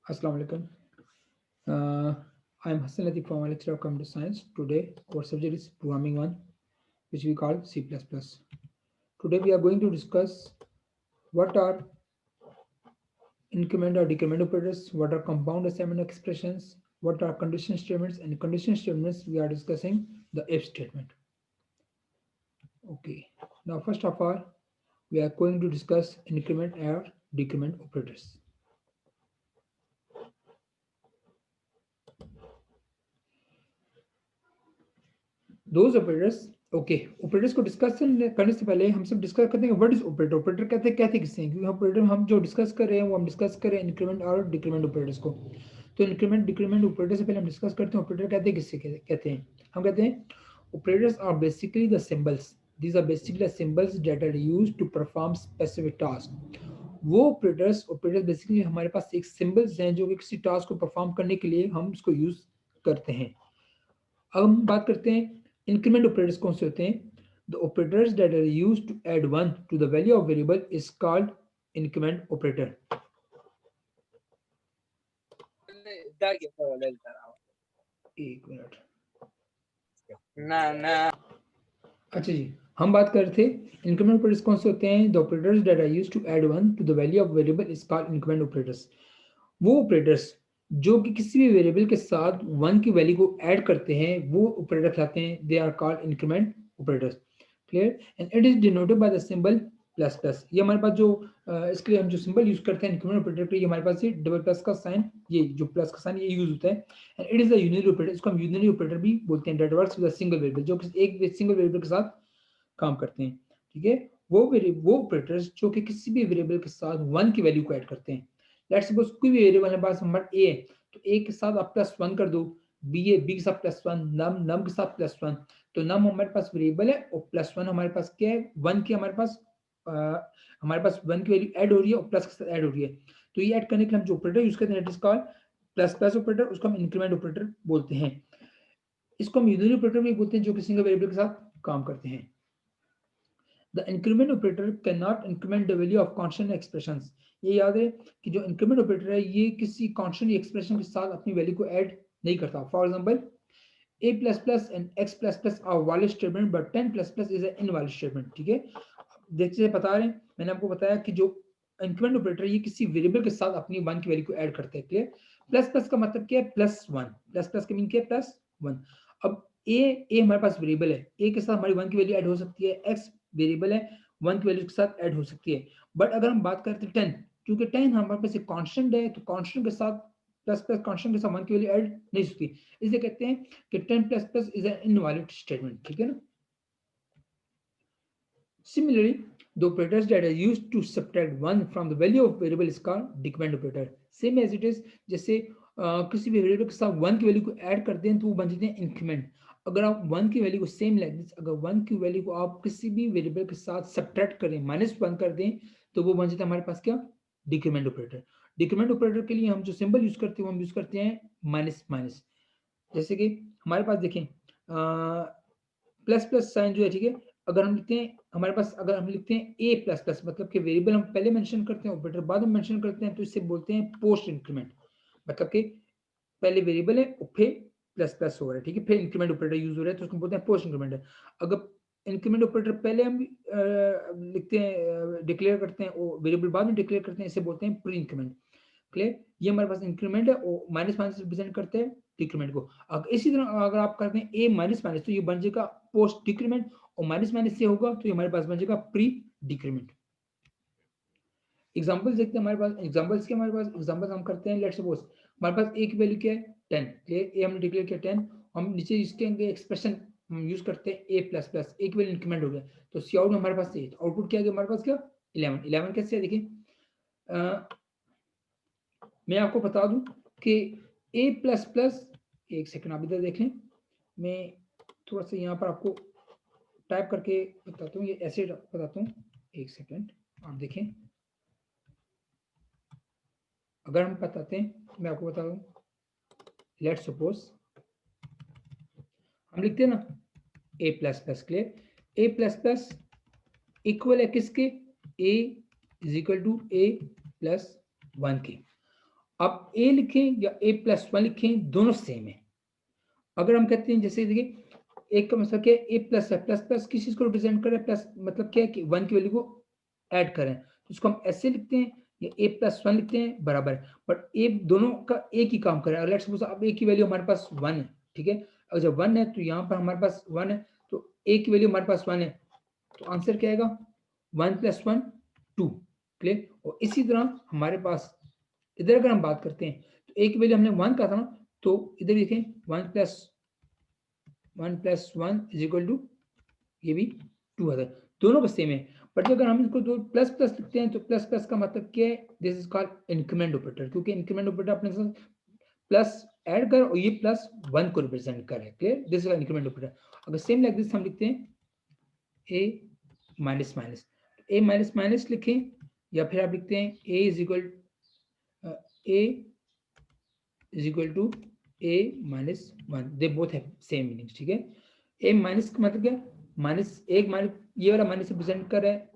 Assalamu alaikum. I am Hassan Latif from lecture of Computer Science. Today, our subject is Programming 1, which we call C++. Today, we are going to discuss what are increment or decrement operators, what are compound assignment expressions, what are condition statements, and condition statements we are discussing the if statement. Okay. Now, first of all, we are going to discuss increment or decrement operators. Those operators, okay operators को discuss करने से पहले हम सब discuss करते हैं what is operator operator कहते किससे हैं, क्योंकि ऑपरेटर हम जो डिस्कस कर रहे हैं वो हम डिस्कस कर रहे हैं इंक्रीमेंट और डिक्रीमेंट ऑपरेटर्स को। तो इंक्रीमेंट डिक्रीमेंट ऑपरेटर से पहले हम डिस्कस करते हैं ऑपरेटर कहते किससे कहते हैं। हम कहते हैं operators are basically the symbols, these are basically the symbols that are used to perform specific task. वो ऑपरेटर्स बेसिकली हमारे पास एक सिंबल्स हैं जो कि किसी टास्क को परफॉर्म करने के लिए हम उसको यूज करते हैं। अब हम बात करते हैं इंक्रीमेंट ऑपरेटर्स कौन से होते हैं। The operators that are used to add one to the value of variable is called increment operator. एक मिनट ना ना अच्छा जी, हम बात कर रहे थे इंक्रीमेंट ऑपरेटर्स कौन से होते हैं। The operators that are used to add one to the value of variable is called increment operators. वो ऑपरेटर्स जो कि किसी भी वेरिएबल के साथ वन की वैल्यू को ऐड करते हैं वो ऑपरेटर कहलाते हैं, they are called increment operators. Clear. And it is denoted by the symbol plus plus. ये हमारे पास जो इसके लिए हम जो सिंबल यूज करते हैं इंक्रीमेंट ऑपरेटर पे, ये हमारे पास ये डबल प्लस का साइन, ये जो प्लस का साइन ये यूज होता है। And it is a unary operator, इसको हम यूनियनरी ऑपरेटर भी बोलते हैं, that works with a single variable, जो एक सिंगल वेरिएबल के साथ काम करते हैं। ठीक है, वो ऑपरेटर्स जो कि किसी भी वेरिएबल के साथ वन की वैल्यू को ऐड करते हैं। लेट्स सपोज कोई भी वेरिएबल हमारे पास हमारा ए है, तो ए के साथ आप प्लस वन कर दो, बी है बी के साथ प्लस वन, नम के साथ प्लस वन। तो नम हमारे पास वेरिएबल है और प्लस वन हमारे पास क्या है, वन की हमारे पास वन की वैल्यू ऐड हो रही है और प्लस के साथ ऐड हो रही है। तो ये ऐड करने के लिए हम जो ऑपरेटर यूज करते हैं कॉल्ड प्लस प्लस ऑपरेटर, उसको हम इंक्रीमेंट ऑपरेटर बोलते हैं। इसको हम यूनियनरी ऑपरेटर भी बोलते हैं जो कि सिंगल वेरिएबल के साथ काम करते हैं। The increment operator can not increment the value of constant expressions. ये याद है कि जो इंक्रीमेंट ऑपरेटर है ये किसी कॉन्स्टेंट एक्सप्रेशन के साथ अपनी वैल्यू को ऐड नहीं करता। For example a plus plus and x plus plus are valid statement but 10 plus plus is an invalid statement. ठीक है, देखिए बता रहे हैं, मैंने आपको बताया कि जो इंक्रीमेंट ऑपरेटर ये किसी वेरिएबल के साथ अपनी वन की वैल्यू को ऐड करते हैं। क्लियर। प्लस प्लस का मतलब क्या है, प्लस वन, प्लस प्लस का मीन क्या है, प्लस वन। अब ए हमारे पास वेरिएबल है, ए के साथ हमारी वन की वैल्यू ऐड हो सकती है, एक्स वेरिएबल है, वन की वैल्यू के साथ ऐड हो सकती है। बट अगर हम बात करते हैं टेन, क्योंकि टेन हमारे पास एक कांस्टेंट है, तो कांस्टेंट के साथ प्लस प्लस कांस्टेंट के साथ वन की वैल्यू ऐड नहीं सकती, इसलिए कहते हैं कि ten plus plus is an invalid statement. ठीक है ना। Similarly, the operators that are used to subtract one from the value of variable is called decrement operator. Same as it is, जैसे किसी भी वेरिएबल के साथ वन की value को ऐड करते हैं तो वो बन जाते हैं इंक्रीमेंट। अगर आप वन की वैल्यू को सेम लाइक दिस, अगर वन की वैल्यू को आप किसी भी वेरिएबल के साथ सब्ट्रैक्ट करें, माइनस वन कर दें, तो वो बन जाता है हमारे पास क्या, डिक्रीमेंट ऑपरेटर। डिक्रीमेंट ऑपरेटर के लिए हम जो सिंबल यूज करते हैं वो हम यूज करते हैं माइनस माइनस। जैसे कि हमारे पास देखें प्लस प्लस साइन जो है, ठीक है, अगर हम लिखते हैं हमारे पास, अगर हम लिखते हैं ए प्लस प्लस, मतलब कि वेरिएबल हम पहले मेंशन करते हैं ऑपरेटर बाद में मेंशन करते हैं, तो इससे बोलते हैं पोस्ट इंक्रीमेंट। मतलब कि पहले वेरिएबल है और फिर प्लस प्लस हो रहा है, ठीक है, फिर इंक्रीमेंट ऑपरेटर यूज हो रहा है, तो उसको बोलते हैं पोस्ट इंक्रीमेंट है। अगर इंक्रीमेंट ऑपरेटर पहले हम लिखते हैं डिक्लेयर करते हैं और वेरिएबल बाद में डिक्लेयर करते हैं, इसे बोलते हैं प्री इंक्रीमेंट। क्लियर। ये हमारे पास इंक्रीमेंट है और माइनस माइनस रिप्रेजेंट करते हैं डिक्रीमेंट को। इसी तरह अगर आप करते हैं ए माइनस माइनस, तो ये बन जाएगा पोस्ट डिक्रीमेंट, और माइनस माइनस से होगा तो ये हमारे पास बन जाएगा प्री डिक्रीमेंट। एग्जांपल्स देखते हैं हमारे पास, एग्जांपल्स के हमारे पास एग्जांपल्स हम करते हैं। लेट्स सपोज हमारे पास ए की वैल्यू क्या है, 10। क्लियर, ए हमने डिक्लेयर किया 10, हम नीचे इसके एक्सप्रेशन हम यूज करते हैं ए प्लस प्लस, ए की वैल्यू इंक्रीमेंट हो गया, तो सी आउट हमारे पास ए, आउटपुट क्या गया हमारे पास, क्या 11। 11 कैसे है देखिए, मैं आपको बता दूं कि ए प्लस प्लस, एक सेकंड आप इधर देख लें, मैं थोड़ा सा यहाँ पर आपको टाइप करके बताता हूँ, ये ऐसे बताता हूँ, एक सेकंड आप देखें। अगर हम बताते हैं, मैं आपको बता दूं, लेट्स सपोज हम लिखते हैं ना A plus plus. Clear, A plus plus equal है किसके, A is equal to A plus one के। आप ए लिखें या ए प्लस वन लिखें, दोनों सेम है। अगर हम कहते हैं जैसे देखिए एक का मतलब क्या है, ए प्लस है, प्लस प्लस किस चीज को रिप्रेजेंट कर रहा है, प्लस मतलब क्या है कि वन की वैल्यू को ऐड करें, तो इसको हम ऐसे लिखते हैं या ए प्लस वन लिखते हैं बराबर। बट ए दोनों का एक ही काम करें। लेट्स सपोज अब ए की वैल्यू हमारे पास वन है, ठीक है, अगर जब वन है तो यहाँ पर हमारे पास वन है, तो ए की वैल्यू हमारे पास वन है, तो आंसर क्या आएगा, one plus one two. Clear. और इसी तरह हमारे पास इधर अगर हम बात करते हैं तो ए की वैल्यू हमने वन कहा था ना, तो इधर देखें one plus one is equal to, ये भी टू आता है, दोनों बस सेम है। बट अगर हम इसको दो प्लस प्लस लिखते हैं तो प्लस प्लस का मतलब क्या है, this is called increment operator, क्योंकि इंक्रीमेंट ऑपरेटर अपने साथ प्लस ऐड कर और ये प्लस वन को रिप्रेजेंट करे। Clear, this is increment operator. अगर सेम लाइक दिस हम लिखते हैं A minus minus, A minus minus लिखें या फिर आप लिखते हैं A is equal to A minus one, they both have same meaning, ठीक है। ए माइनस का मतलब क्या, माइनस एक माइनस, ये वाला माइनस रिप्रेजेंट कर रहा है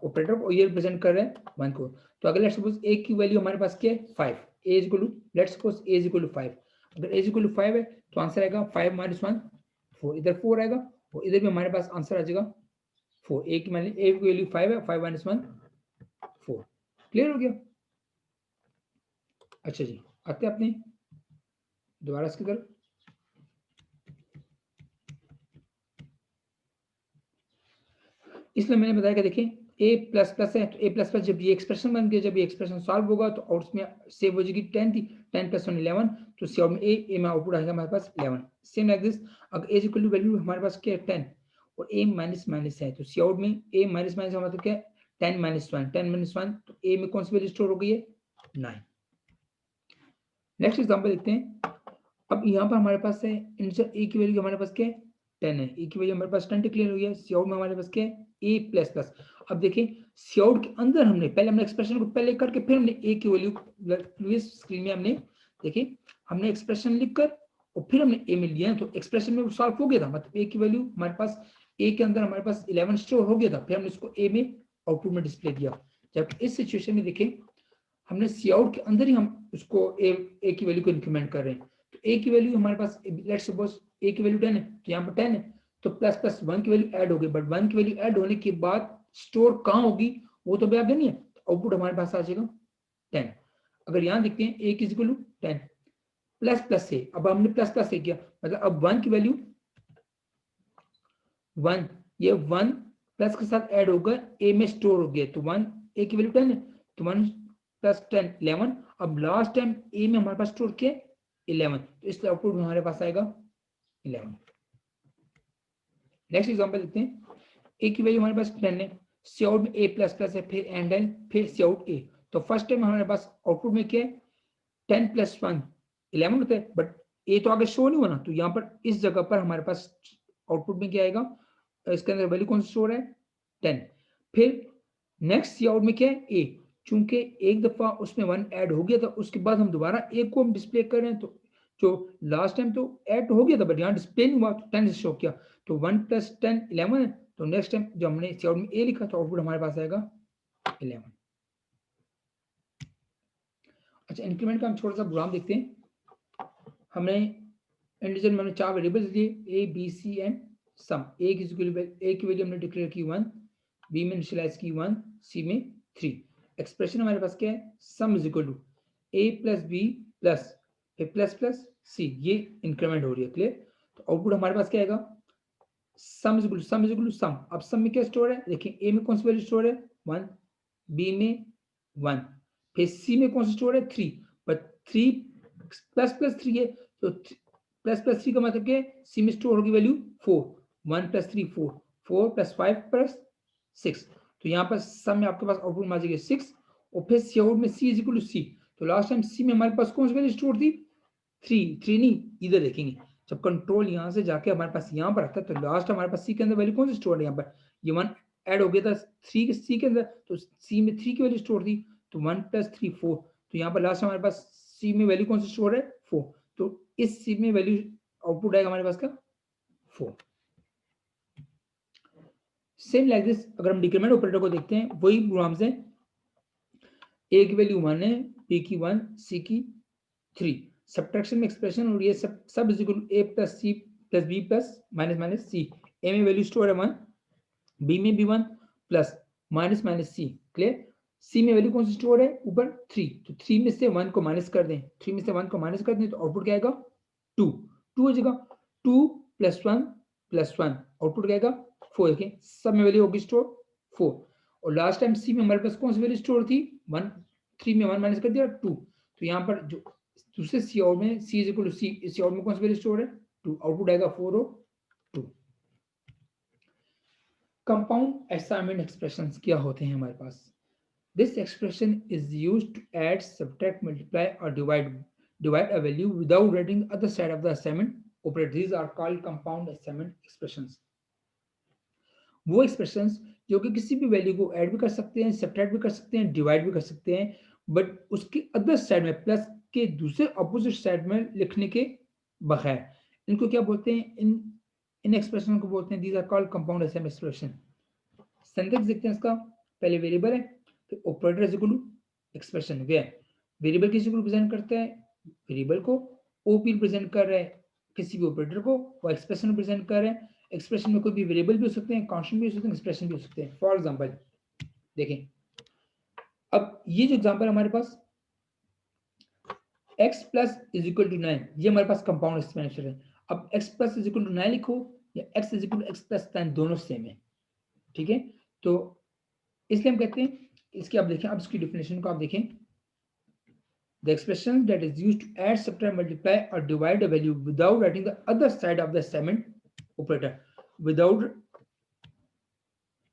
ऑपरेटर को, ये रिप्रेजेंट कर रहा है वन को। तो अगर लेट्स सपोज ए की वैल्यू हमारे पास क्या है, five, A is equal to, let's suppose A is equal to five, अगर A is equal to five है तो आंसर आएगा फाइव माइनस वन फोर, इधर फोर आएगा और इधर भी हमारे पास आंसर आ जाएगा फोर। ए की मान ए की वैल्यू फाइव है, five minus one four. Clear हो गया। अच्छा जी, आते हैं अपने दोबारा इसकी तरफ। इसलिए मैंने बताया कि देखिए ए प्लस प्लस है, तो ए प्लस प्लस जब ये एक्सप्रेशन बन गया, जब ये एक्सप्रेशन सॉल्व होगा तो आउट में सेव हो जाएगी 10 थी, 10 प्लस 1 11, तो सी आउट में ए में आउटपुट आएगा हमारे पास 11। सेम लाइक दिस, अगर ए इक्वल टू वैल्यू हमारे पास क्या है 10 और ए माइनस माइनस है, तो सी आउट में ए माइनस माइनस का मतलब क्या है 10 माइनस 1, 10 माइनस 1, तो ए में कौन सी वैल्यू स्टोर हो गई है 9। नेक्स्ट एग्जांपल देखते हैं। अब यहाँ पर हमारे पास है इंटीजर ए की वैल्यू हमारे पास क्या है 10 है, ए की वैल्यू हमारे पास 10 डिक्लेयर हो गया, सी आउट में हमारे पास क्या है ए प्लस प्लस। अब देखिए सी आउट के अंदर हमने पहले हमने एक्सप्रेशन को पहले करके फिर हमने ए की वैल्यू स्क्रीन में हमने देखिए हमने एक्सप्रेशन लिखकर और फिर हमने ए में लिया, तो एक्सप्रेशन में सॉल्व हो गया था, मतलब ए की वैल्यू हमारे पास ए के अंदर हमारे पास 11 स्टोर हो गया था, फिर हमने इसको ए में आउटपुट में डिस्प्ले किया। जबकि इस सिचुएशन में देखिए हमने सी आउट के अंदर ही हम उसको ए की वैल्यू को इंक्रीमेंट कर रहे हैं, तो ए की वैल्यू हमारे पास लेट्स सपोज ए की वैल्यू 10 है, तो यहाँ पर 10 है, तो प्लस प्लस वन की वैल्यू ऐड हो गई, बट वन की वैल्यू ऐड होने के बाद स्टोर कहाँ होगी वो तो आगे नहीं है, तो आउटपुट हमारे पास आ जाएगा 10। अगर यहाँ देखते हैं A is equal to 10 plus plus से, अब हमने प्लस प्लस से किया, मतलब अब वन की वैल्यू वन, ये वन प्लस के साथ ऐड होकर ए में स्टोर हो गया, तो वन ए की वैल्यू 10 है, तो वन प्लस 10 11, अब लास्ट टाइम ए में हमारे पास स्टोर किया 11, तो इसलिए आउटपुट हमारे पास आएगा 11। नेक्स्ट एग्जांपल देखते हैं। ए की वैल्यू हमारे पास 10 है, सी आउट में ए प्लस प्लस है, फिर एंड एन, फिर सी आउट ए, तो फर्स्ट टाइम हमारे पास आउटपुट में क्या है 10 प्लस 1 11 होता है, बट ए तो आगे शो नहीं होना, तो यहाँ पर इस जगह पर हमारे पास आउटपुट में क्या आएगा, इसके अंदर वैल्यू कौन सी स्टोर है 10। फिर नेक्स्ट सी आउट में क्या है ए, चूंकि एक दफा उसमें 1 ऐड हो गया था, उसके बाद हम दोबारा ए को हम डिस्प्ले कर रहे हैं, तो जो लास्ट टाइम तो ऐड हो गया था बट यहाँ डिस्प्ले नहीं हुआ, तो 10 से शो किया, तो 1 प्लस 10 11 है, तो नेक्स्ट टाइम जब हमने सी आउट में ए लिखा तो आउटपुट हमारे पास आएगा 11। अच्छा, इंक्रीमेंट का हम छोटा सा प्रोग्राम देखते हैं। हमने इंटीजर में हमने 4 वेरिएबल्स दिए A B C and some. ए की वैल्यू हमने डिक्लेयर की 1, बी में इनिशियलाइज की 1, सी में 3। एक्सप्रेशन हमारे पास क्या है, sum is equal to A plus B plus A plus plus C, ये इंक्रीमेंट हो रही है। क्लियर। तो आउटपुट हमारे पास क्या आएगा, सम इज इक्वल टू सम। अब सम में क्या स्टोर है, देखिए ए में कौन सी वैल्यू स्टोर है 1, बी में 1, फिर सी में कौन सा स्टोर है 3, बट 3 प्लस प्लस 3 है, तो प्लस प्लस 3 का मतलब क्या है, सी में स्टोर होगी वैल्यू 4, 1 प्लस 3 4, 4 प्लस 5 प्लस 6, तो यहाँ पर सम में आपके पास आउटपुट में आ जाएगी 6, और फिर सी आउट में सी इज इक्वल टू सी, तो लास्ट टाइम सी में हमारे पास कौन सी वैल्यू स्टोर थी 3 नहीं, इधर देखेंगे जब कंट्रोल यहाँ से जाके हमारे पास यहाँ पर आता है, तो लास्ट हमारे पास सी के अंदर वैल्यू कौन सी स्टोर है, यहाँ पर ये 1 ऐड हो गया था 3 के सी के अंदर, तो सी में 3 की वैल्यू स्टोर थी, तो 1 प्लस 3 4, तो यहाँ पर लास्ट हमारे पास सी में वैल्यू कौन सी स्टोर है 4, तो इस सी में वैल्यू आउटपुट आएगा हमारे पास का 4। सेम लाइक दिस, अगर हम डिक्रीमेंट ऑपरेटर को देखते हैं, वही प्रोग्राम्स हैं। ए की वैल्यू 1 है, बी की 1, सी की 3। सब्ट्रैक्शन में एक्सप्रेशन और ये सब is equal to A plus C plus B plus minus minus C. A में वैल्यू स्टोर है 1, बी में भी 1 plus minus minus C. Clear? C में वैल्यू कौन सी स्टोर है? ऊपर 3, तो 3 में से 1 को माइनस कर दें, 3 में से 1 को माइनस कर दें तो आउटपुट क्या आएगा? 2। 2 हो जाएगा, 2 प्लस 1 प्लस 1 आउटपुट क्या आएगा? 4। देखिए सब में वैल्यू होगी स्टोर 4। और लास्ट टाइम सी में हमारे पास कौन सी वैल्यू स्टोर थी? 1। 3 में 1 माइनस कर दिया 2, तो यहाँ पर जो दूसरे सी आउट में सी इज इक्वल टू सी, इस आउट में कौन सी वैल्यू स्टोर है? 2। आउटपुट आएगा 4 और 2। कंपाउंड असाइनमेंट एक्सप्रेशंस क्या होते हैं हमारे पास? This expression is used to add, subtract, multiply, or divide a value without writing the other side of the assignment operator. These are called compound assignment expressions. वो expressions जो कि किसी भी value को ऐड भी कर सकते हैं, सब्ट्रैक्ट भी कर सकते हैं, डिवाइड भी कर सकते हैं, बट उसके अदर साइड में प्लस के दूसरे अपोजिट साइड में लिखने के बगैर। इनको क्या बोलते हैं? इन एक्सप्रेशन को बोलते हैं, these are called compound assignment expression. Syntax देखते हैं इसका। पहले वेरिएबल है, फिर operator is equal to expression, where variable किसी को रिप्रेजेंट करता है, वेरिएबल को, ओपी रिप्रेजेंट कर रहा है किसी भी ऑपरेटर को, वो एक्सप्रेशन रिप्रेजेंट कर रहे हैं। एक्सप्रेशन में कोई भी वेरिएबल भी हो सकते हैं, कांस्टेंट भी हो सकते हैं, एक्सप्रेशन भी हो सकते हैं। फॉर एग्जांपल देखें, अब ये जो एग्जांपल हमारे पास x plus is equal to 9, ये हमारे पास कंपाउंड एक्सपेंशन है। अब x plus is equal to 9 लिखो या x is equal to x plus 10, दोनों सेम है, ठीक है? तो इसलिए हम कहते हैं इसकी, आप देखें, अब इसकी डिफिनेशन को आप देखें। The expression that is used to add, subtract, multiply, or divide a value without writing the other side of the assignment operator.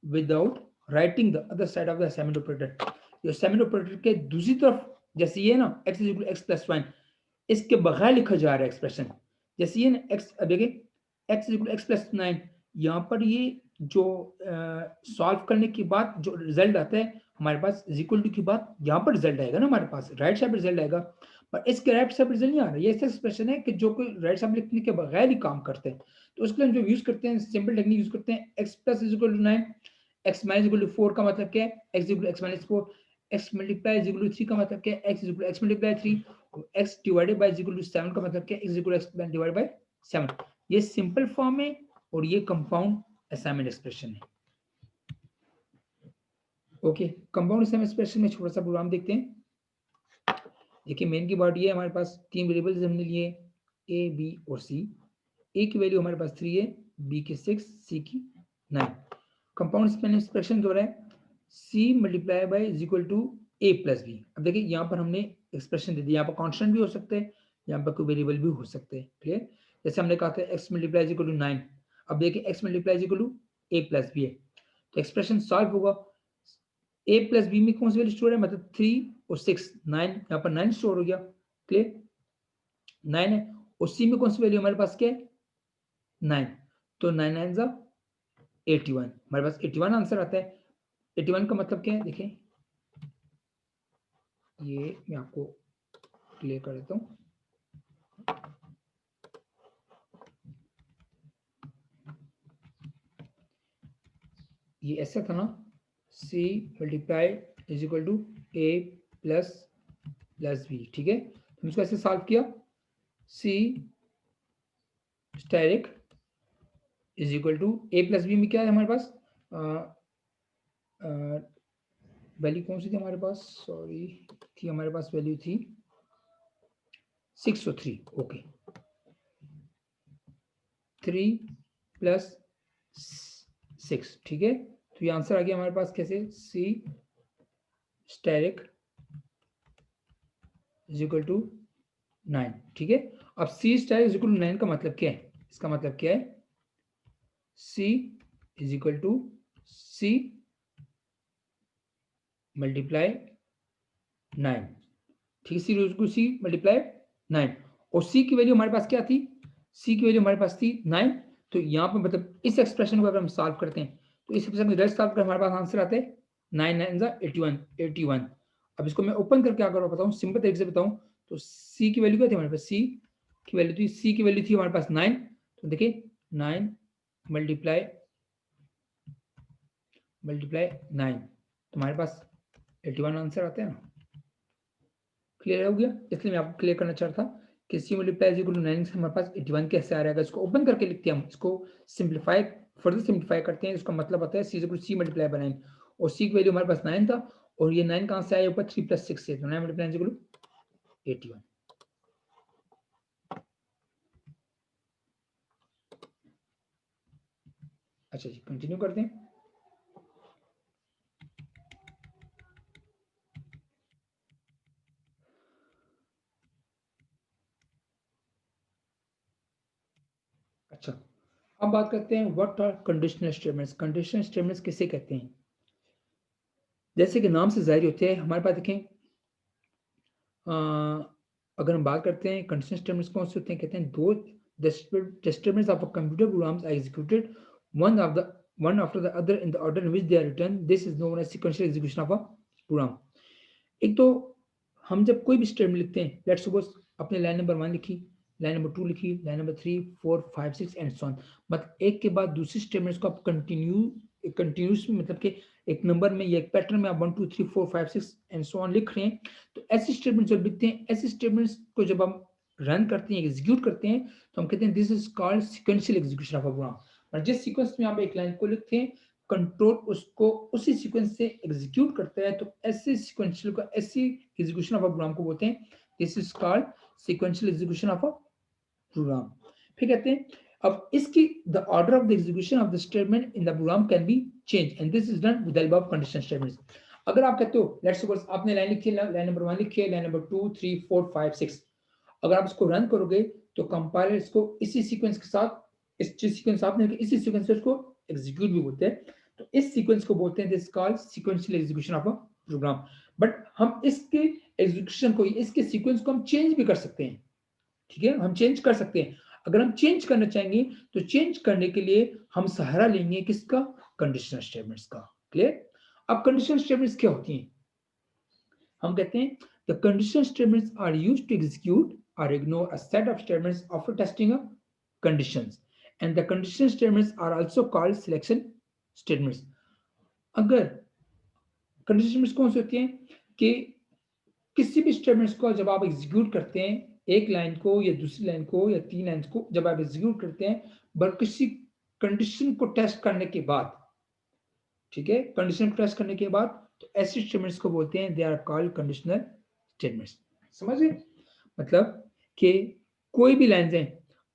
Without writing the other side of the assignment operator. जो assignment operator के दूसरी तरफ, जैसे ये ना x is equal to x plus 1, इसके बगैर लिखा जा रहा है एक्सप्रेशन। जैसे ये ना x, अब देखिए x is equal to x plus 9, यहाँ पर ये जो सॉल्व करने के बाद जो रिजल्ट आता है हमारे पास इज इक्वल टू के बाद यहाँ पर रिजल्ट आएगा ना, हमारे पास राइट साइड रिजल्ट आएगा, पर इसके राइट साइड रिजल्ट नहीं आ रहा। ये ऐसा एक्सप्रेशन है कि जो कोई राइट साइड लिखने के बगैर ही काम करते हैं। तो उसके लिए हम जो यूज करते हैं, सिंपल टेक्निक यूज करते हैं, x plus is equal to 9, x minus is equal to 4 का मतलब क्या है? x is equal to x minus 4, x multiply is equal to 3 का मतलब क्या है? x is equal to x multiply 3, और x divided by is equal to 7 का मतलब क्या है? x is equal to x divided by 7। ये सिंपल फॉर्म है और ये कंपाउंड असाइनमेंट एक्सप्रेशन है। ओके, कंपाउंड असाइनमेंट एक्सप्रेशन में छोटा सा प्रोग्राम देखते हैं। देखिए मेन की बात ये है, हमारे पास तीन वेरिएबल्स हमने लिए, ए बी और सी। ए की वैल्यू हमारे पास 3 है, बी की 6, सी की 9। कंपाउंड असाइनमेंट एक्सप्रेशन जो है C multiply by is equal to A plus B. अब देखिए यहाँ पर हमने एक्सप्रेशन दे दी, यहाँ पर कांस्टेंट भी हो सकते हैं, यहाँ पर कोई वेरिएबल भी हो सकते हैं। क्लियर? जैसे हमने कहा था X multiply is equal to 9, अब देखिए X multiply is equal to A plus B है, तो एक्सप्रेशन सॉल्व होगा। ए प्लस बी में कौन सी वैल्यू स्टोर है? मतलब 3 और 6, 9, यहाँ पर 9 स्टोर हो गया। क्लियर? 9 है, और सी में कौन सी वैल्यू हमारे पास क्या है? 9, तो 9 9 जा 81, हमारे पास 81 आंसर आता है। 81 का मतलब क्या है? देखें, ये मैं आपको क्लियर कर देता हूँ। ये ऐसा था ना, C multiply is equal to A plus B, ठीक है? तो इसको ऐसे सॉल्व किया, C asterisk is equal to A plus B में क्या है हमारे पास? वैल्यू कौन सी थी हमारे पास? सॉरी, थी हमारे पास वैल्यू थी 603। ओके, 3 प्लस 6, ठीक है? तो ये आंसर आ गया हमारे पास कैसे? C asterisk is equal to 9, ठीक है? अब C asterisk is equal to 9 का मतलब क्या है? इसका मतलब क्या है? C is equal to C multiply 9, ठीक है? C is to C multiply 9, और सी की वैल्यू हमारे पास क्या थी? सी की वैल्यू हमारे पास थी 9। तो यहाँ पर मतलब इस एक्सप्रेशन को अगर हम सॉल्व करते हैं तो इस एक्सप्रेशन में रिजल्ट सॉल्व कर हमारे पास आंसर आते हैं 9 9 जा 81। अब इसको मैं ओपन करके अगर बताऊँ, सिंपल तरीके से बताऊँ, तो सी की वैल्यू क्या थी हमारे पास? सी की वैल्यू थी हमारे पास 9, तो देखिए 9 मल्टीप्लाई 9, तो हमारे पास 81 आंसर आते हैं ना। क्लियर हो गया? इसलिए मैं आपको क्लियर करना चाह रहा था कि c multiply is equal to 9 से हमारे पास 81 कैसे आ रहेगा। इसको ओपन करके लिखते हैं हम, इसको सिंप्लीफाई फर्दर सिंप्लीफाई करते हैं। इसका मतलब आता है c is equal to c multiply by 9 और c की वैल्यू हमारे पास 9 था और ये 9 कहां से आया ऊपर 3 + 6 से, तो 9 मल्टीप्लाई इज इक्वल टू 81। अच्छा जी, कंटिन्यू करते हैं। अच्छा, अब बात करते हैं what are conditional statements. Conditional statements किसे कहते हैं? जैसे कि नाम से जाहिर होते हैं, हमारे पास देखें अगर हम बात करते हैं कंडीशनल स्टेटमेंट्स कौन से होते हैं, कहते हैं दो statements of a computer programs are executed one after the other in the order in which they are written. This is known as sequential execution of a program. एक तो हम जब कोई भी स्टेटमेंट लिखते हैं, लेट्स सपोज आपने line number 1 लिखी, लाइन नंबर 2 लिखी, line number 3 4 5 6 and so on, मतलब एक के बाद दूसरी स्टेटमेंट्स को आप कंटिन्यूस मतलब कि एक नंबर में या एक पैटर्न में आप 1 2 3 4 5 6 एंड सो ऑन लिख रहे हैं। तो ऐसी स्टेटमेंट जब लिखते हैं, ऐसी स्टेटमेंट्स को जब हम रन करते हैं, एग्जीक्यूट करते हैं, तो हम कहते हैं this is called sequential execution of a program. और जिस सीक्वेंस में आप एक लाइन को लिखते हैं, कंट्रोल उसको उसी सीक्वेंस से एग्जीक्यूट करता है, तो ऐसे सीक्वेंशियल को, ऐसी एग्जीक्यूशन ऑफ अ प्रोग्राम को बोलते हैं this is called sequential execution of a program. फिर कहते हैं अब इसकी the order of the execution of the statement in the program can be change and this is done with the above condition statements. अगर आप कहते हो let's suppose आपने लाइन लिखी है, लाइन नंबर 1 लिखी है, लाइन नंबर 2 3 4 5 6, अगर आप इसको रन करोगे तो कंपाइलर इसको इसी सीक्वेंस के साथ, इस जिस सीक्वेंस आपने इसी सीक्वेंस से उसको एग्जीक्यूट भी बोलते हैं। तो इस सीक्वेंस को बोलते हैं this called sequential execution of a program. But हम इसके एग्जीक्यूशन को, इसके सीक्वेंस को हम चेंज भी कर सकते हैं। ठीक है, हम चेंज कर सकते हैं। अगर हम चेंज करना चाहेंगे तो चेंज करने के लिए हम सहारा लेंगे किसका? कंडीशनल स्टेटमेंट्स का। क्लियर? अब कंडीशनल स्टेटमेंट्स क्या होती हैं? हम कहते हैं the conditional statements are used to execute or ignore a set of statements after testing a conditions, and the conditional statements are also called selection statements. अगर conditional statements कौन सी होती हैं कि किसी भी स्टेटमेंट्स को जब आप एग्जीक्यूट करते हैं, एक लाइन को या दूसरी लाइन को या 3 लाइन्स को जब आप एग्जीक्यूट करते हैं, बट किसी कंडीशन को टेस्ट करने के बाद, ठीक है, कंडीशन को टेस्ट करने के बाद, तो ऐसे स्टेटमेंट्स को बोलते हैं they are called conditional statements. समझ गए? मतलब कि कोई भी लाइन्स हैं,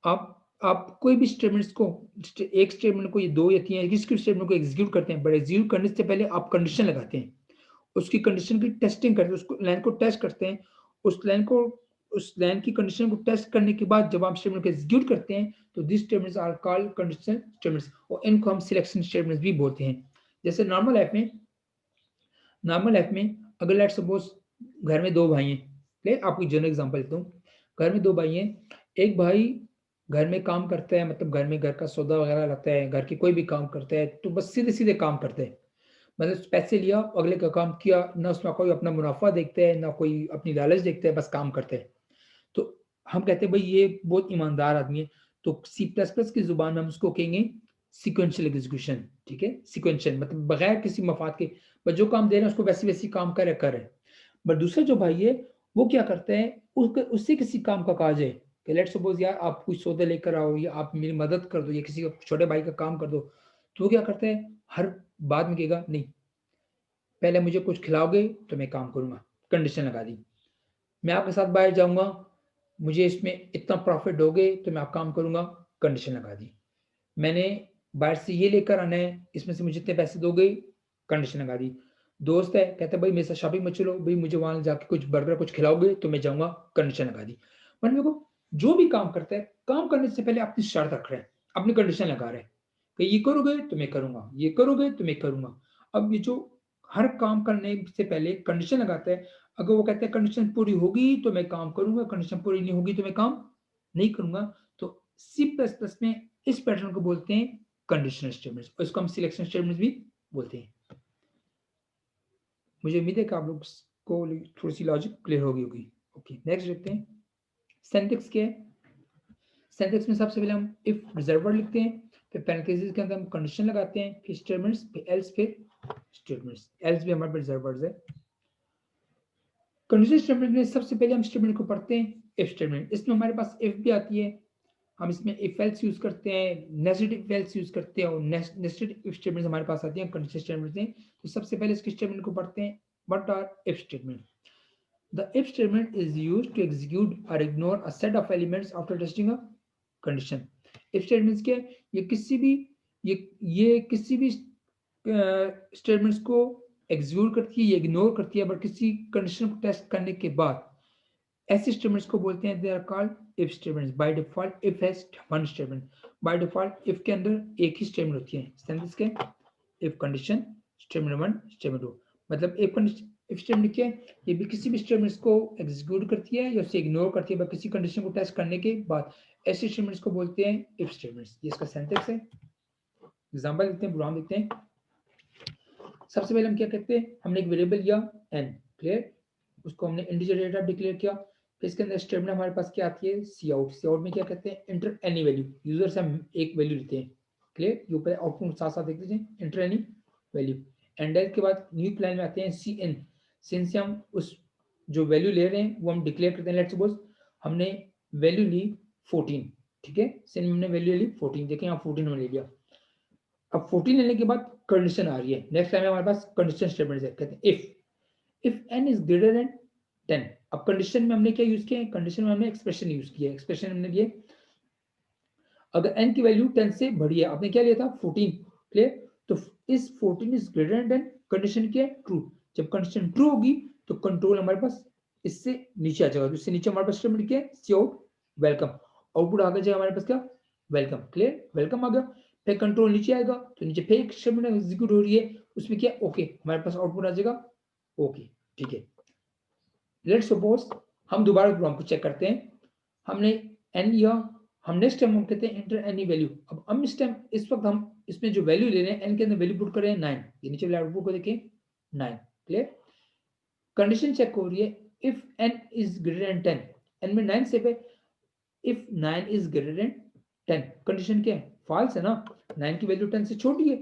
आप कोई भी स्टेटमेंट्स को, एक स्टेटमेंट को, ये 2 या 3 या किसी स्टेटमेंट को एग्जीक्यूट करते हैं, बट एग्जीक्यूट करने से पहले आप कंडीशन लगाते हैं, उसकी कंडीशन की टेस्टिंग करते हैं, उसको लाइन को टेस्ट करते हैं, उस लाइन की कंडीशन को टेस्ट करने के बाद जब आप स्टेटमेंट को एग्जीक्यूट करते हैं, तो this statements are called conditional statements, और इनको हम सिलेक्शन स्टेटमेंट्स भी बोलते हैं। जैसे नॉर्मल लाइफ में अगर लेट्स सपोज घर में 2 भाई हैं, ले आपको जनरल एग्जांपल देता हूँ। घर में 2 भाई हैं, एक भाई घर में काम करता है, मतलब घर में घर का सौदा वगैरह लाता है, घर के कोई भी काम करता है, तो बस सीधे-सीधे काम करता है। मतलब पैसे लिया, अगले का काम किया, ना उसमें कोई अपना मुनाफा देखता है, ना कोई अपनी लालच देखता है, बस काम करता है। तो हम कहते हैं भाई ये बहुत ईमानदार आदमी है। तो सी प्लस प्लस की जुबान में हम उसको कहेंगे सीक्वेंशियल एग्जीक्यूशन। ठीक है, सीक्वेंशियल मतलब बगैर किसी मफाद के, बस जो काम दे रहे हैं उसको वैसे वैसे काम करे। बट दूसरा जो भाई है वो क्या करता है, उससे किसी काम का काज है कि लेट्स सपोज यार आप कुछ सौदे लेकर आओ, या आप मेरी मदद कर दो, या किसी छोटे भाई का काम कर दो, तो वो क्या करता है, हर बाद में कहेगा नहीं, पहले मुझे कुछ खिलाओगे तो मैं काम करूंगा, कंडीशन लगा दी। मैं आपके साथ बाहर जाऊंगा, मुझे इसमें इतना प्रॉफिट दोगे तो मैं आप काम करूंगा, कंडीशन लगा दी। मैंने बाहर से ये लेकर आना है, इसमें से मुझे इतने पैसे दोगे, कंडीशन लगा दी। दोस्त है, कहता है भाई मेरे साथ शॉपिंग मत चलो, भाई मुझे वहां जाके कुछ बर्गर कुछ खिलाओगे तो मैं जाऊंगा, कंडीशन लगा दी। मतलब देखो, जो भी काम करता है, काम करने से पहले अपनी शर्त रख रहे हैं, अपनी कंडीशन लगा रहे हैं कि ये करोगे तो मैं करूंगा, ये करोगे तो मैं करूंगा। अब ये जो हर काम करने से पहले कंडीशन लगाता है, अगर वो कहते हैं कंडीशन पूरी होगी तो मैं काम करूंगा, कंडीशन पूरी नहीं होगी तो मैं काम नहीं करूंगा, तो सी प्लस प्लस में इस पैटर्न को बोलते हैं कंडीशनल स्टेटमेंट्स, और इसको हम सिलेक्शन स्टेटमेंट्स भी बोलते हैं। मुझे उम्मीद है कि आप लोग को थोड़ी सी लॉजिक क्लियर होगी। ओके, नेक्स्ट देखते हैं सिंटैक्स क्या है। सिंटैक्स में सबसे पहले हम इफ रिजर्वर लिखते हैं, फिर पैरेंथेसिस के अंदर हम कंडीशन लगाते हैं, फिर स्टेटमेंट्स, फिर एल्स, फिर स्टेटमेंट्स। एल्स भी हमारे पास रिजर्वर्स है। कंडीशनल स्टेटमेंट में सबसे पहले हम स्टेटमेंट को पढ़ते हैं इफ स्टेटमेंट। इसमें हमारे पास इफ भी आती है, हम इसमें इफ एल्स यूज करते हैं, नेस्टेड इफ एल्स यूज करते हैं और नेस्टेड इफ स्टेटमेंट हमारे पास आती है कंडीशनल स्टेटमेंट में। तो सबसे पहले इसके स्टेटमेंट को पढ़ते हैं। What are if statement? The if statement is used to execute और ignore a set of elements after testing a condition. If statements क्या है? ये किसी भी ये किसी भी स्टेटमेंट्स को एग्जीक्यूट करती है, ये इग्नोर करती है, बट किसी कंडीशन को टेस्ट करने के बाद ऐसे स्टेटमेंट्स को बोलते हैं they are called if statements. By default if has one statement. By default if के अंदर एक ही स्टेटमेंट होती है, सेंटेंस के इफ कंडीशन स्टेटमेंट 1 स्टेटमेंट 2। मतलब इफ स्टेटमेंट क्या है? ये भी किसी भी स्टेटमेंट्स को एग्जीक्यूट करती है या उसे इग्नोर करती है बट किसी कंडीशन को टेस्ट करने के बाद। ऐसे स्टेटमेंट्स को बोलते हैं इफ स्टेटमेंट्स। ये इसका सेंटेंस है। एग्जांपल देखते हैं, प्रोग्राम देखते हैं। सबसे पहले हम क्या करते हैं? हमने एक वेरिएबल लिया n, क्लियर, उसको हमने इंटीजर डेटा डिक्लेयर किया। फिर इसके अंदर स्टेटमेंट हमारे पास क्या आती है? सी आउट में क्या कहते हैं? Enter any value. यूजर से हम एक वैल्यू लेते हैं, क्लियर। ये ऊपर आउटपुट साथ साथ देख लीजिए, एंटर एनी वैल्यू। एंड के बाद न्यू प्लान में आते हैं सी एन। सिंस से हम उस जो वैल्यू ले रहे हैं वो हम डिक्लेयर करते हैं। लेट्स सपोज हमने वैल्यू ली 14, ठीक है। सिंस हमने वैल्यू ली 14, देखें यहाँ 14 हमने ले लिया। अब 14 लेने के बाद कंडीशन आ रही है। नेक्स्ट टाइम हमारे पास कंडीशन स्टेटमेंट है, कहते हैं if n is greater then 10। अब कंडीशन में हमने क्या यूज किया है? कंडीशन में हमने एक्सप्रेशन यूज किया है। एक्सप्रेशन हमने लिए अगर n की वैल्यू 10 से बड़ी है, आपने क्या लिया था? 14, क्लियर। तो इस 14 इज ग्रेटर देन 10, कंडीशन क्या है? ट्रू। जब कंडीशन ट्रू होगी तो कंट्रोल हमारे पास इससे नीचे आ जाएगा। तो इससे नीचे हमारे पास स्टेटमेंट क्या है? सी आउट वेलकम। आउटपुट आ जाएगा हमारे पास क्या? Welcome, clear. वेलकम आ गया। फिर कंट्रोल नीचे आएगा तो नीचे फिर एक स्टेटमेंट एग्जीक्यूट हो रही है, उसमें क्या? ओके, हमारे पास आउटपुट आ जाएगा ओके, ठीक है। लेट्स सपोज हम दोबारा प्रोग्राम को चेक करते हैं। हमने n लिया, हम नेक्स्ट टाइम हम कहते हैं एंटर एनी वैल्यू। अब हम इस वक्त हम इसमें जो वैल्यू ले रहे हैं n के अंदर वैल्यू पुट कर रहे हैं 9। ये नीचे वाले आउटपुट को देखें 9, क्लियर। कंडीशन चेक हो रही है if n is greater then 10। n में 9 से पे if 9 is greater then 10, condition क्या है? फॉल्स है ना, 9 की वैल्यू 10 से छोटी है,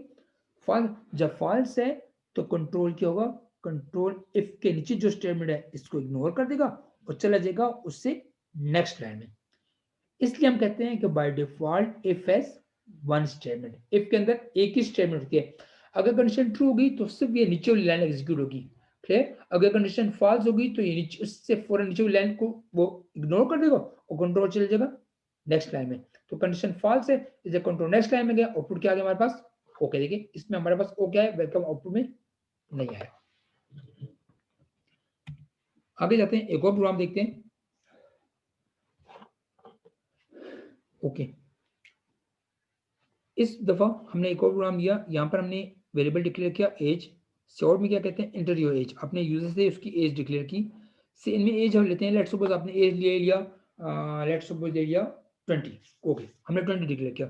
फॉल्स। जब फॉल्स है तो कंट्रोल क्या होगा? कंट्रोल इफ के नीचे जो स्टेटमेंट है इसको इग्नोर कर देगा और चला जाएगा उससे नेक्स्ट लाइन में। इसलिए हम कहते हैं कि bye default if has one statement. If के अंदर एक ही स्टेटमेंट होती है। अगर कंडीशन ट्रू होगी तो सिर्फ ये नीचे वाली लाइन एग्जीक्यूट होगी, क्लियर। अगर कंडीशन फॉल्स होगी तो ये नीचे उससे फौरन नीचे वाली लाइन को वो इग्नोर कर देगा और कंट्रोल चल जाएगा नेक्स्ट लाइन में। तो कंडीशन फॉल्स है, इसे कंट्रोल नेक्स्ट लाइन में गया, आउटपुट क्या आ गया हमारे पास? ओके। देखिए इसमें हमारे पास ओ क्या है? वेलकम आउटपुट में नहीं आया। आगे जाते हैं, एक और प्रोग्राम देखते हैं। ओके, इस दफा हमने एक और प्रोग्राम लिया। यहाँ पर हमने वेरिएबल डिक्लेयर किया एज। शॉर्ट में क्या कहते हैं? Inter your age. अपने यूजर से उसकी एज डिक्लेयर की। से इनमें एज हम लेते हैं। लेट्स सपोज आपने एज ले लिया, लेट्स सपोज ले लिया 20। ओके, हमने 20 डिक्लेयर किया।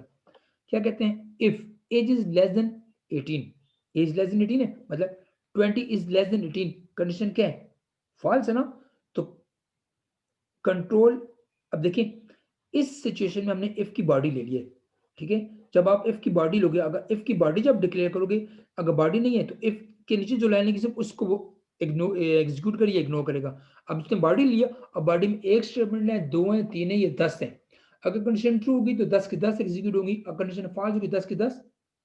क्या कहते हैं? If age is less than 18। Age less than 18 है, मतलब 20 इज लेस देन 18। कंडीशन क्या है? फॉल्स है ना। तो कंट्रोल, अब देखिए इस सिचुएशन में हमने इफ की बॉडी ले ली है, ठीक है। जब आप इफ की बॉडी लोगे, अगर इफ की बॉडी जब डिक्लेयर करोगे, अगर बॉडी नहीं है तो इफ के नीचे जो लाइन है सिर्फ उसको वो इग्नोर एग्जीक्यूट करिए, इग्नोर करेगा। अब उसने बॉडी लिया, अब बॉडी में एक स्टेटमेंट है, 2 है, 3 है, ये 10 है। अगर कंडीशन ट्रू होगी तो 10 की 10 एग्जीक्यूट होंगी, अगर कंडीशन फॉल्स होगी 10 की 10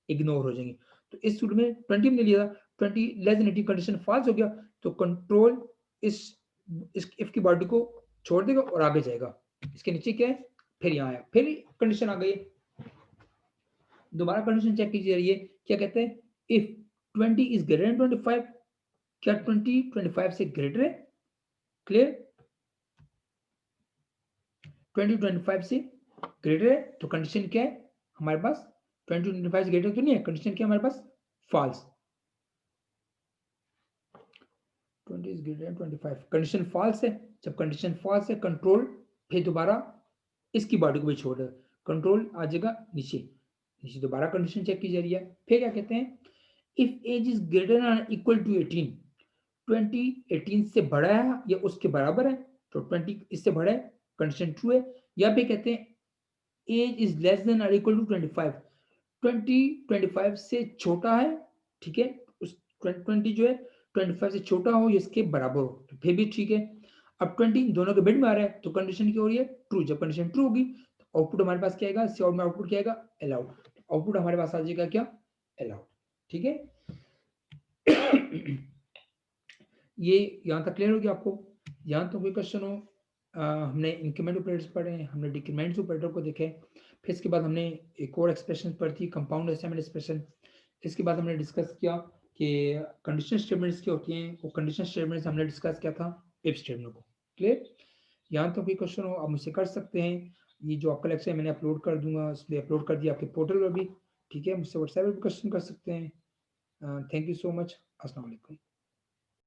इग्नोर हो जाएंगी। तो इस सूट में 20 में लिया, 20 लेस देन 18, कंडीशन फॉल्स हो गया तो कंट्रोल इस इफ की बॉडी को छोड़ देगा और आगे जाएगा। इसके नीचे क्या है? फिर यहाँ आया, फिर कंडीशन आ गई। दोबारा कंडीशन चेक कीजिए रही है, क्या कहते हैं? If 20 is greater than 25। क्या 20 25 से ग्रेटर है? क्लियर, 20 25 से ग्रेटर है तो कंडीशन क्या है हमारे पास? 20 25 से ग्रेटर तो नहीं है, कंडीशन क्या है हमारे पास? False. 20 is greater than 25, condition false है। जब कंडीशन फॉल्स है, कंट्रोल फिर दोबारा इसकी बॉडी को भी छोड़ देगा, कंट्रोल आ जाएगा नीचे। नीचे दोबारा कंडीशन चेक की जा रही है। फिर क्या कहते हैं? If age is greater than equal to 18। 20 18 से बड़ा है या उसके बराबर है तो 20 इससे बड़ा है, कंडीशन ट्रू है। या फिर कहते हैं एज इज लेस देन और इक्वल टू 25। 20 25 से छोटा है, ठीक है। उस 20 जो है 25 से छोटा हो या इसके बराबर हो तो फिर भी ठीक है। अब 20 दोनों के बिट में आ रहा है तो कंडीशन क्या हो रही है, ट्रू। जब कंडीशन ट्रू होगी तो आउटपुट हमारे पास क्या आएगा, सी आउट में आउटपुट क्या आएगा, अलाउड। आउटपुट हमारे पास आ जाएगा क्या, अलाउड। ठीक है। ये यहाँ तक क्लियर हो गया आपको? यहाँ तो कोई क्वेश्चन हो? हमने इंक्रीमेंट ऑपरेटर्स पढ़े हैं, हमने डिक्रीमेंट ऑपरेटर को देखे, फिर इसके बाद हमने एक और एक्सप्रेशन पढ़ी थी, कंपाउंड असाइनमेंट एक्सप्रेशन। इसके बाद हमने डिस्कस किया कि कंडीशन स्टेटमेंट्स क्या होती हैं, वो कंडीशन स्टेटमेंट्स हमने डिस्कस किया था इफ स्टेटमेंट को। क्लियर? यहाँ तो कोई क्वेश्चन हो आप मुझसे कर सकते हैं। ये जो आपका लेक्चर मैंने अपलोड कर दूंगा, उसमें अपलोड कर दिया आपके पोर्टल पर भी। ठीक है, मुझसे व्हाट्सएप पर भी क्वेश्चन कर सकते हैं। Thank you so much. अस्सलाम वालेकुम।